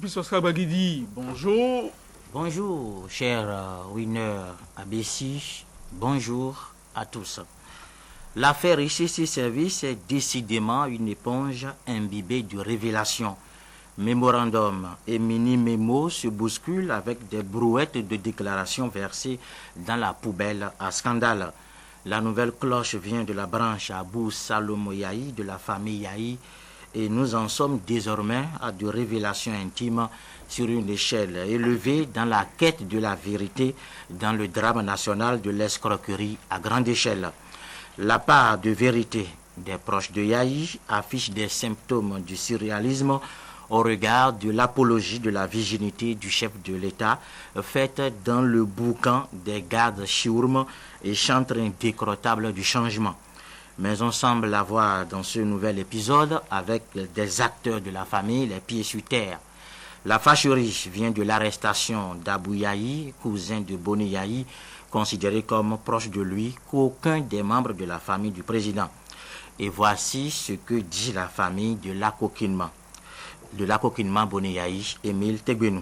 Sulpice Oscar Baguidi, bonjour. Bonjour, cher Winner Abessi. Bonjour à tous. L'affaire ICC Service est décidément une éponge imbibée de révélations. Mémorandum et mini-mémos se bousculent avec des brouettes de déclarations versées dans la poubelle à scandale. La nouvelle cloche vient de la branche Abou Salomo Yahi de la famille Yahi et nous en sommes désormais à de révélations intimes sur une échelle élevée dans la quête de la vérité dans le drame national de l'escroquerie à grande échelle. La part de vérité des proches de Yahi affiche des symptômes du surréalisme au regard de l'apologie de la virginité du chef de l'État faite dans le boucan des gardes chiourmes et chantre indécrottable du changement. Mais on semble avoir dans ce nouvel épisode, avec des acteurs de la famille, les pieds sur terre. La fâcherie vient de l'arrestation d'Abou Yahi, cousin de Boni Yahi, considéré comme proche de lui qu'aucun des membres de la famille du président. Et voici ce que dit la famille de l'acoquinement Boni Yahi, Émile Tegbenou.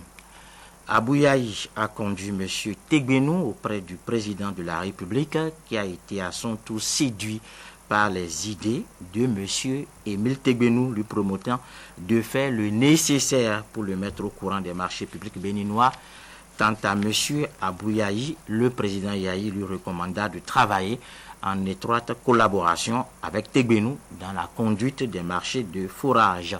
Abou Yahi a conduit M. Tegbenou auprès du président de la République qui a été à son tour séduit par les idées de M. Émile Tegbenou, lui promettant de faire le nécessaire pour le mettre au courant des marchés publics béninois. Quant à M. Abou Yahi, le président Yahi lui recommanda de travailler en étroite collaboration avec Tegbenou dans la conduite des marchés de fourrage.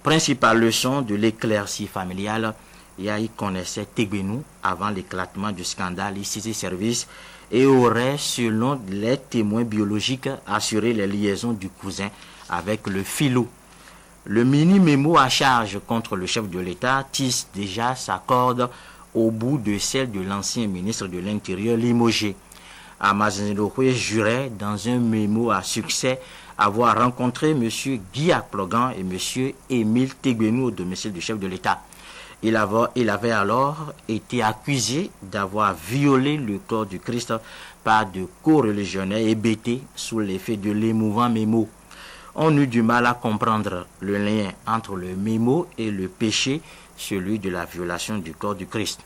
Principale leçon de l'éclaircie familiale, Yahi connaissait Tegbenou avant l'éclatement du scandale ICC Service et aurait, selon les témoins biologiques, assuré les liaisons du cousin avec le filou. Le mini-mémo à charge contre le chef de l'État tisse déjà sa corde au bout de celle de l'ancien ministre de l'Intérieur limogé. Amazindokwe jurait dans un mémo à succès avoir rencontré M. Guy Akplogan et M. Émile Tegbenou au domicile du chef de l'État. Il avait alors été accusé d'avoir violé le corps du Christ par de co-religionnaires hébétés sous l'effet de l'émouvant mémo. On eut du mal à comprendre le lien entre le mémo et le péché, celui de la violation du corps du Christ.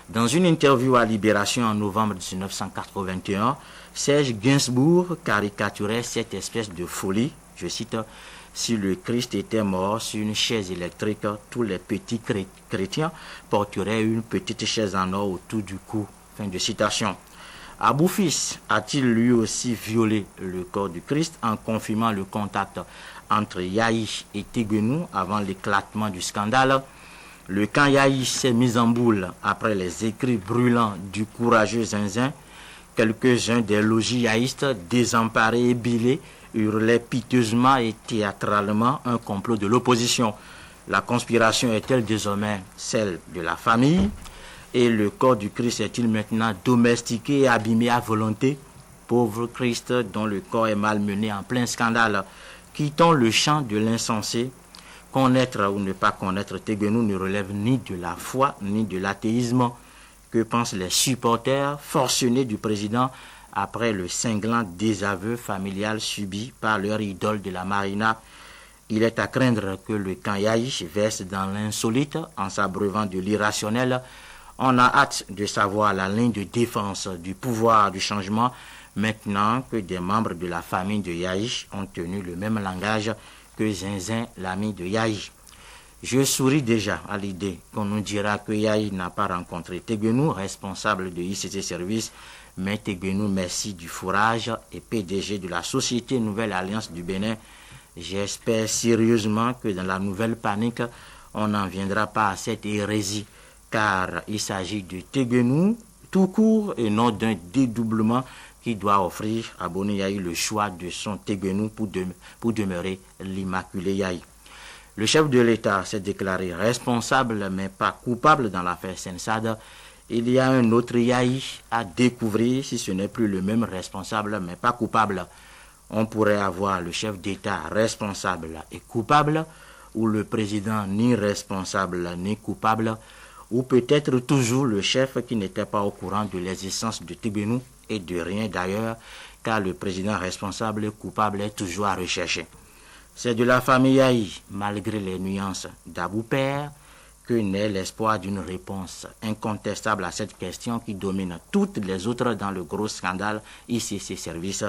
Dans une interview à Libération en novembre 1981, Serge Gainsbourg caricaturait cette espèce de folie, je cite, « Si le Christ était mort sur une chaise électrique, tous les petits chrétiens porteraient une petite chaise en or autour du cou. » Fin de citation. Abou Fils a-t-il lui aussi violé le corps du Christ en confirmant le contact entre Yahi et Tegbenou avant l'éclatement du scandale? Le camp Yahi s'est mis en boule après les écrits brûlants du courageux Zinzin. Quelques-uns des logis yahistes désemparés et bilés hurlaient piteusement et théâtralement un complot de l'opposition. La conspiration est-elle désormais celle de la famille? Et le corps du Christ est-il maintenant domestiqué et abîmé à volonté? Pauvre Christ dont le corps est malmené en plein scandale. Quittons le champ de l'insensé. Connaître ou ne pas connaître Tegbenou ne relève ni de la foi ni de l'athéisme. Que pensent les supporters forcenés du président après le cinglant désaveu familial subi par leur idole de la Marina? Il est à craindre que le camp Yahi verse dans l'insolite en s'abreuvant de l'irrationnel. On a hâte de savoir la ligne de défense du pouvoir du changement maintenant que des membres de la famille de Yahi ont tenu le même langage que Zinzin, l'ami de Yahi. Je souris déjà à l'idée qu'on nous dira que Yahi n'a pas rencontré Tegbenou, responsable de ICC Service, mais Tegbenou Messi du fourrage et PDG de la Société Nouvelle Alliance du Bénin. J'espère sérieusement que dans la nouvelle panique, on n'en viendra pas à cette hérésie, car il s'agit de Tegbenou tout court et non d'un dédoublement qui doit offrir à Boni Yahi le choix de son Tegbenou pour demeurer l'immaculé Yahi. Le chef de l'État s'est déclaré responsable mais pas coupable dans l'affaire Sensad. Il y a un autre Yahi à découvrir si ce n'est plus le même responsable mais pas coupable. On pourrait avoir le chef d'État responsable et coupable, ou le président ni responsable ni coupable, ou peut-être toujours le chef qui n'était pas au courant de l'existence de Tegbenou et de rien d'ailleurs, car le président responsable et coupable est toujours à rechercher. C'est de la famille Yahi, malgré les nuances d'Abou Père, que naît l'espoir d'une réponse incontestable à cette question qui domine toutes les autres dans le gros scandale ICC Service.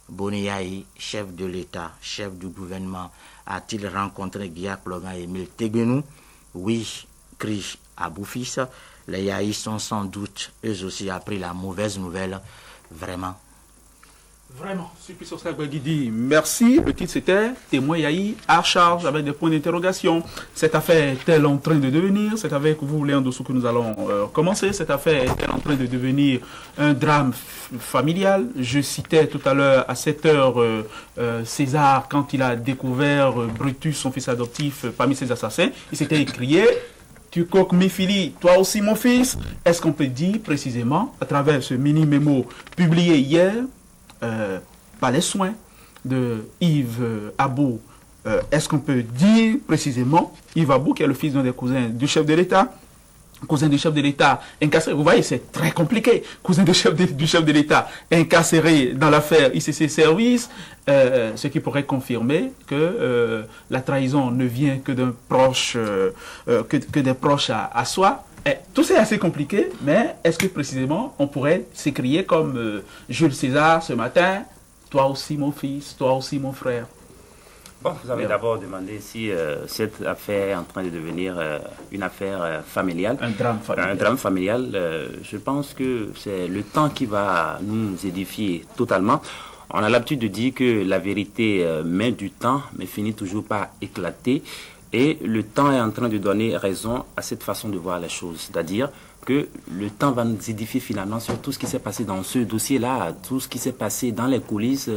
Boni Yayi, chef de l'État, chef du gouvernement, a-t-il rencontré Guillaume Plogan et Emile Tegbenou? Oui, crie Aboufis. Les Yahi sont sans doute eux aussi appris la mauvaise nouvelle. Vraiment. Vraiment, Sulpice Oscar Guidi, merci. Le titre c'était Témoin Yahi à charge avec des points d'interrogation. Cette affaire est-elle en train de devenir, c'est avec vous Léon Dossou que nous allons commencer, cette affaire est-elle en train de devenir un drame familial? Je citais tout à l'heure à 7 heures César quand il a découvert Brutus, son fils adoptif, parmi ses assassins. Il s'était écrié: tu coques mes filles, toi aussi mon fils. Est-ce qu'on peut dire précisément, à travers ce mini-mémo publié hier, par les soins de Yves Abou, est-ce qu'on peut dire précisément, Yves Abou, qui est le fils d'un des cousins du chef de l'État, cousin du chef de l'État incarcéré, vous voyez, c'est très compliqué, cousin du chef de l'État incarcéré dans l'affaire ICC Service, ce qui pourrait confirmer que la trahison ne vient que d'un proche, que des proches à soi. Tout ça est assez compliqué, mais est-ce que précisément on pourrait s'écrier comme Jules César ce matin, toi aussi mon fils, toi aussi mon frère? Bon, vous avez d'abord demandé si cette affaire est en train de devenir une affaire familiale. Un drame familial. Un drame familial. Je pense que c'est le temps qui va nous édifier totalement. On a l'habitude de dire que la vérité met du temps, mais finit toujours par éclater. Et le temps est en train de donner raison à cette façon de voir les choses. C'est-à-dire que le temps va nous édifier finalement sur tout ce qui s'est passé dans ce dossier-là, tout ce qui s'est passé dans les coulisses,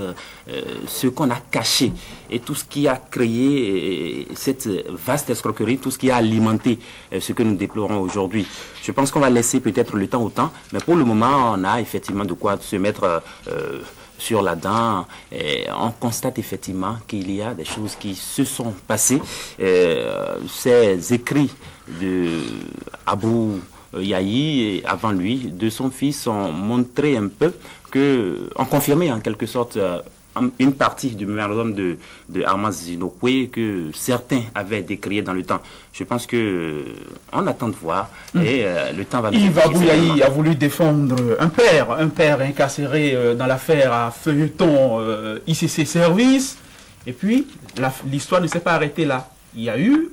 ce qu'on a caché et tout ce qui a créé cette vaste escroquerie, tout ce qui a alimenté ce que nous déplorons aujourd'hui. Je pense qu'on va laisser peut-être le temps au temps, mais pour le moment, on a effectivement de quoi se mettre sur la dent, et on constate effectivement qu'il y a des choses qui se sont passées. Ces écrits de Abou Yahi et avant lui, de son fils, ont montré un peu ont confirmé en quelque sorte une partie du mémorandum de Armand Zinokwe que certains avaient décrié dans le temps. Je pense que on attend de voir et le temps va nous Yves Abou Yahi a voulu défendre un père incarcéré dans l'affaire à feuilleton ICC Service, et puis l'histoire ne s'est pas arrêtée là. Il y a eu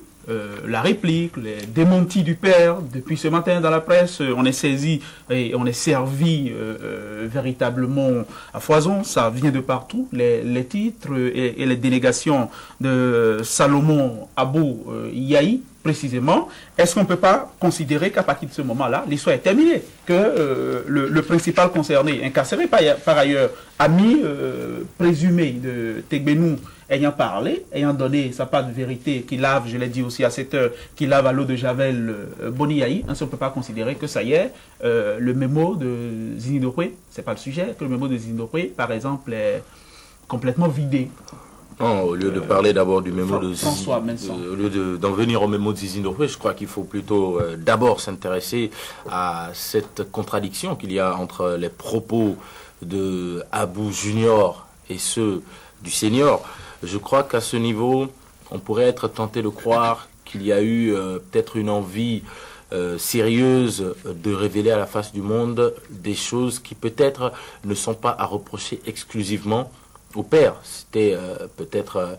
la réplique, les démentis du père. Depuis ce matin dans la presse, on est saisi et on est servi véritablement à foison. Ça vient de partout, les titres et les dénégations de Salomon Abou Yahi, précisément. Est-ce qu'on ne peut pas considérer qu'à partir de ce moment-là, l'histoire est terminée, que le principal concerné, incarcéré par ailleurs, ami présumé de Tegbenou, ayant parlé, ayant donné sa part de vérité, qui lave, je l'ai dit aussi à 7 heures, qui lave à l'eau de Javel Boni Yahi, on ne peut pas considérer que ça y est, le mémo de Zinidokwe, c'est pas le sujet, que le mémo de Zinidokwe, par exemple, est complètement vidé. Non, au lieu de parler d'abord du mémo de François, au lieu d'en venir au mémo de Zinidokwe, je crois qu'il faut plutôt d'abord s'intéresser à cette contradiction qu'il y a entre les propos de Abou Junior et ceux du Senior. Je crois qu'à ce niveau, on pourrait être tenté de croire qu'il y a eu peut-être une envie sérieuse de révéler à la face du monde des choses qui peut-être ne sont pas à reprocher exclusivement au père. C'était peut-être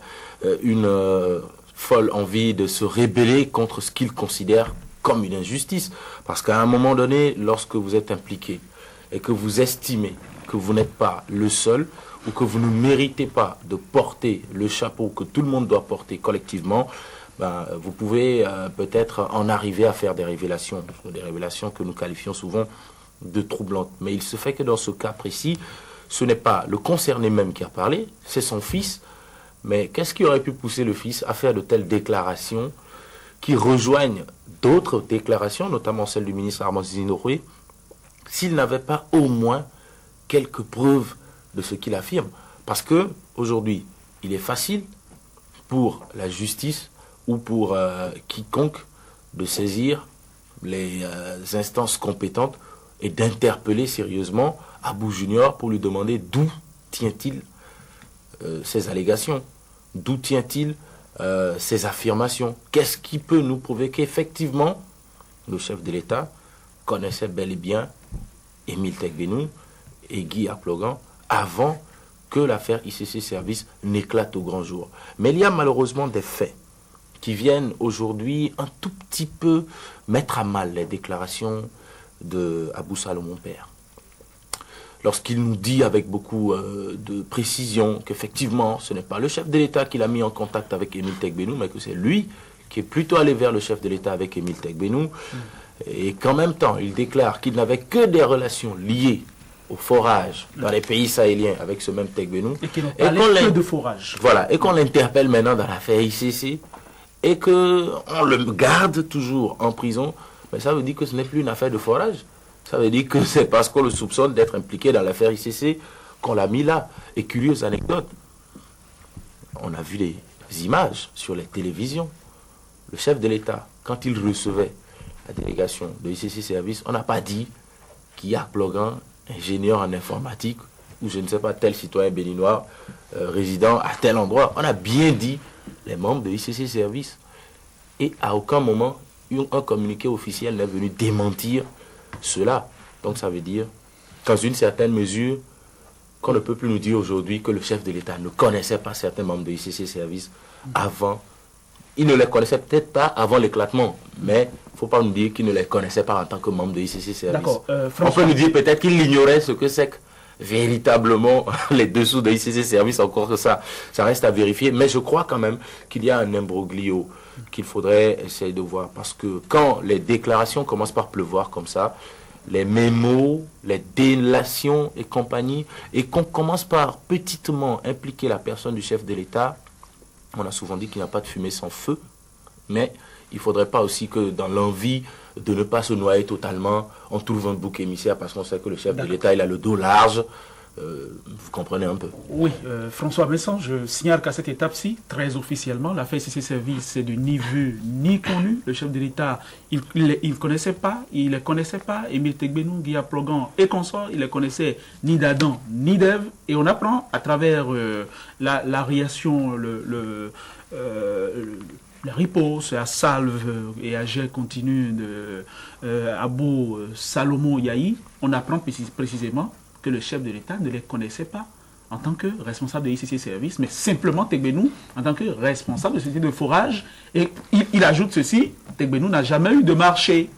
une folle envie de se rebeller contre ce qu'il considère comme une injustice. Parce qu'à un moment donné, lorsque vous êtes impliqué et que vous estimez que vous n'êtes pas le seul, ou que vous ne méritez pas de porter le chapeau que tout le monde doit porter collectivement, vous pouvez peut-être en arriver à faire des révélations que nous qualifions souvent de troublantes. Mais il se fait que dans ce cas précis, ce n'est pas le concerné même qui a parlé, c'est son fils. Mais qu'est-ce qui aurait pu pousser le fils à faire de telles déclarations qui rejoignent d'autres déclarations, notamment celle du ministre Armand Zinokwe, s'il n'avait pas au moins quelques preuves de ce qu'il affirme? Parce que aujourd'hui, il est facile pour la justice ou pour quiconque de saisir les instances compétentes et d'interpeller sérieusement Abou Junior pour lui demander d'où tient-il ces allégations, d'où tient-il ces affirmations? Qu'est-ce qui peut nous prouver qu'effectivement, le chef de l'État connaissait bel et bien Émile Teigbénou et Guy Aplogan avant que l'affaire ICC Service n'éclate au grand jour? Mais il y a malheureusement des faits qui viennent aujourd'hui un tout petit peu mettre à mal les déclarations de Abou Salomon Père. Lorsqu'il nous dit avec beaucoup de précision qu'effectivement, ce n'est pas le chef de l'État qui l'a mis en contact avec Émile Teigbénou, mais que c'est lui qui est plutôt allé vers le chef de l'État avec Émile Teigbénou, et qu'en même temps, il déclare qu'il n'avait que des relations liées au forage dans les pays sahéliens avec ce même Teigbénou. Et qu'il n'a pas que de forage. Voilà, et qu'on l'interpelle maintenant dans l'affaire ICC, et qu'on le garde toujours en prison, mais ça veut dire que ce n'est plus une affaire de forage. Ça veut dire que c'est parce qu'on le soupçonne d'être impliqué dans l'affaire ICC qu'on l'a mis là. Et curieuse anecdote, on a vu les images sur les télévisions. Le chef de l'État, quand il recevait la délégation de ICC Service, on n'a pas dit qu'il y a Plogan, ingénieur en informatique, ou je ne sais pas, tel citoyen béninois résident à tel endroit. On a bien dit les membres de ICC Service. Et à aucun moment, un communiqué officiel n'est venu démentir cela. Donc ça veut dire, dans une certaine mesure, qu'on ne peut plus nous dire aujourd'hui que le chef de l'État ne connaissait pas certains membres de ICC Service avant. Il ne les connaissait peut-être pas avant l'éclatement, mais il ne faut pas nous dire qu'il ne les connaissait pas en tant que membre de ICC Service. D'accord. On peut nous dire peut-être qu'il ignorait ce que c'est que véritablement les dessous de ICC Service, encore que ça reste à vérifier. Mais je crois quand même qu'il y a un imbroglio qu'il faudrait essayer de voir. Parce que quand les déclarations commencent par pleuvoir comme ça, les mémos, les délations et compagnie, et qu'on commence par petitement impliquer la personne du chef de l'État, on a souvent dit qu'il n'y a pas de fumée sans feu, mais il ne faudrait pas aussi que dans l'envie de ne pas se noyer totalement, on trouve un bouc émissaire parce qu'on sait que le chef de l'État, il a le dos large. Vous comprenez un peu. Oui, François Vincent, je signale qu'à cette étape-ci, très officiellement, l'affaire ICC Service est de ni vu ni connu. Le chef de l'État, il ne connaissait pas, Émile Teigbénou, Guy Aplogan et consorts, il ne les connaissait ni d'Adam ni d'Ève. Et on apprend à travers la réaction, la riposte à salve et à jet continu de Abou Salomon Yahi, on apprend précisément que le chef de l'État ne les connaissait pas en tant que responsable de ICC Service, mais simplement Teigbénou en tant que responsable de société de forage. Et il ajoute ceci, Teigbénou n'a jamais eu de marché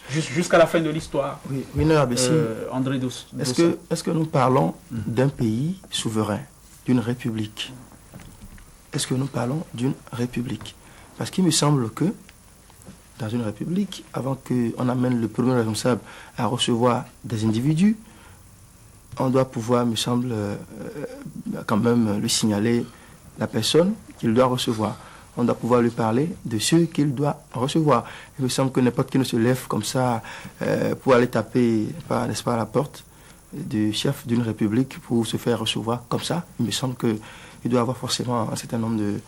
jusqu'à la fin de l'histoire. Oui, Winner Abessi, André est-ce que nous parlons d'un pays souverain, d'une république? Est-ce que nous parlons d'une république? Parce qu'il me semble que dans une république, avant qu'on amène le premier responsable à recevoir des individus, on doit pouvoir, me semble, quand même lui signaler la personne qu'il doit recevoir. On doit pouvoir lui parler de ceux qu'il doit recevoir. Il me semble que n'importe qui ne se lève comme ça pour aller taper, n'est-ce pas, à la porte du chef d'une république pour se faire recevoir comme ça. Il me semble qu'il doit avoir forcément un certain nombre de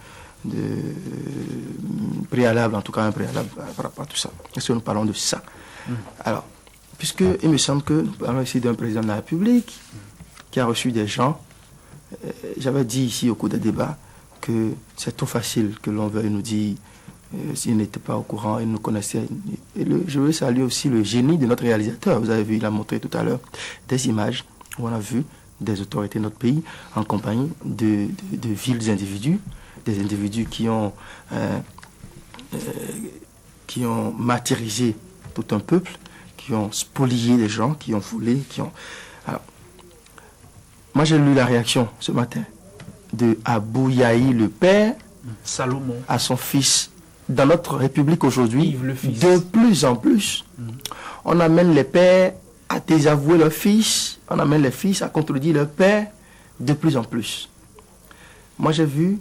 préalables, en tout cas un préalable par rapport à tout ça. Est-ce que nous parlons de ça? Alors, puisque il me semble que nous parlons ici d'un président de la République qui a reçu des gens. J'avais dit ici au cours des débats que c'est trop facile que l'on veuille nous dire s'il n'était pas au courant, il nous connaissait. Je veux saluer aussi le génie de notre réalisateur. Vous avez vu, il a montré tout à l'heure des images où on a vu des autorités de notre pays en compagnie de vils individus, des individus qui ont martyrisé tout un peuple, qui ont spolié les gens, qui ont volé, Alors, moi j'ai lu la réaction ce matin de Abou Yahi, le père, Salomon, à son fils. Dans notre République aujourd'hui, de plus en plus, on amène les pères à désavouer leurs fils, on amène les fils à contredire leurs pères, de plus en plus. Moi j'ai vu